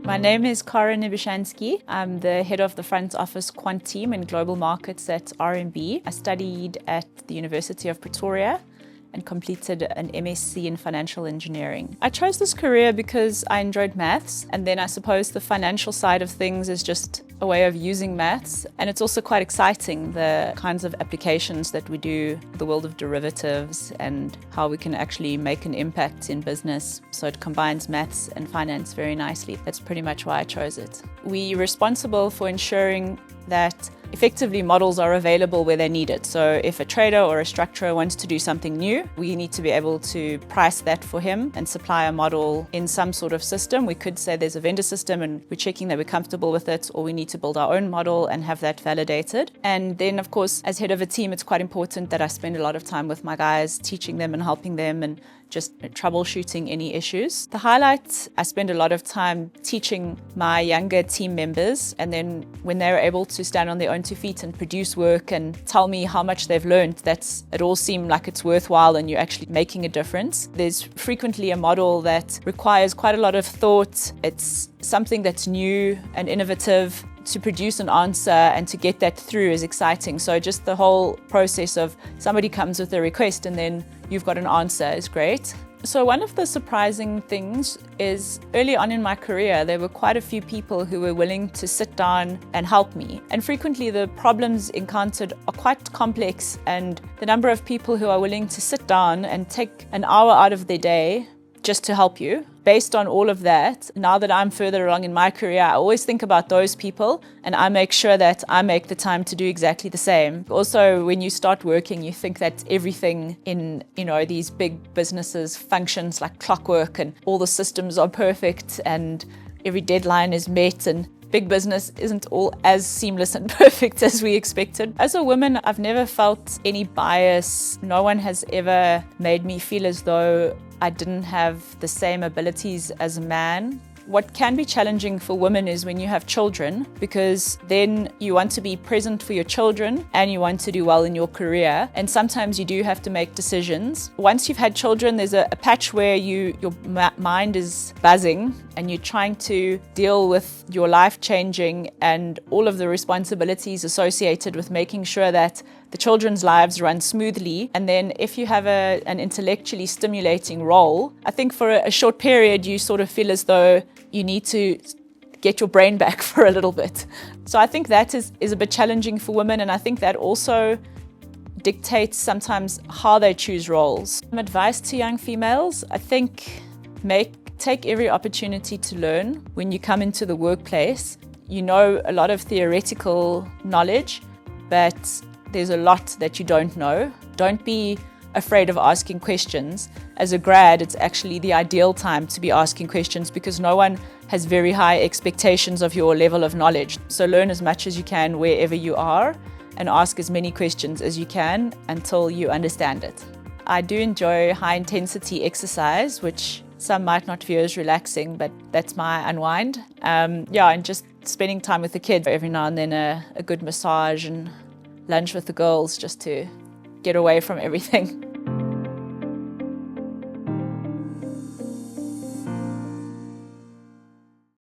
My name is Cara Niebieszczanski. I'm the head of the front office quant team in global markets at RMB. I studied at the University of Pretoria and completed an MSc in financial engineering. I chose this career because I enjoyed maths, and then I suppose the financial side of things is just a way of using maths, and it's also quite exciting, the kinds of applications that we do, the world of derivatives and how we can actually make an impact in business. So it combines maths and finance very nicely. That's pretty much why I chose it. We're responsible for ensuring that effectively models are available where they're needed. So if a trader or a structurer wants to do something new, we need to be able to price that for him and supply a model in some sort of system. We could say there's a vendor system and we're checking that we're comfortable with it, or we need to build our own model and have that validated. And then, of course, as head of a team, it's quite important that I spend a lot of time with my guys, teaching them and helping them and just troubleshooting any issues. The highlight, I spend a lot of time teaching my younger team members, and then when they're able to stand on their own 2 feet and produce work and tell me how much they've learned, it all seems like it's worthwhile and you're actually making a difference. There's frequently a model that requires quite a lot of thought. It's something that's new and innovative. To produce an answer and to get that through is exciting. So just the whole process of somebody comes with a request and then you've got an answer is great. So one of the surprising things is early on in my career, there were quite a few people who were willing to sit down and help me. And frequently the problems encountered are quite complex, and the number of people who are willing to sit down and take an hour out of their day just to help you. Based on all of that, now that I'm further along in my career, I always think about those people and I make sure that I make the time to do exactly the same. Also, when you start working, you think that everything in, these big businesses functions like clockwork and all the systems are perfect and every deadline is met, and big business isn't all as seamless and perfect as we expected. As a woman, I've never felt any bias. No one has ever made me feel as though I didn't have the same abilities as a man. What can be challenging for women is when you have children, because then you want to be present for your children and you want to do well in your career. And sometimes you do have to make decisions. Once you've had children, there's a patch where your mind is buzzing and you're trying to deal with your life changing and all of the responsibilities associated with making sure that the children's lives run smoothly. And then if you have an intellectually stimulating role, I think for a short period, you sort of feel as though you need to get your brain back for a little bit. So I think that is a bit challenging for women, and I think that also dictates sometimes how they choose roles. My advice to young females, I think take every opportunity to learn. When you come into the workplace, you know a lot of theoretical knowledge, but there's a lot that you don't know. Don't be afraid of asking questions. As a grad, it's actually the ideal time to be asking questions because no one has very high expectations of your level of knowledge. So learn as much as you can wherever you are and ask as many questions as you can until you understand it. I do enjoy high intensity exercise, which some might not view as relaxing, but that's my unwind. And just spending time with the kids. Every now and then a good massage and lunch with the girls just to get away from everything.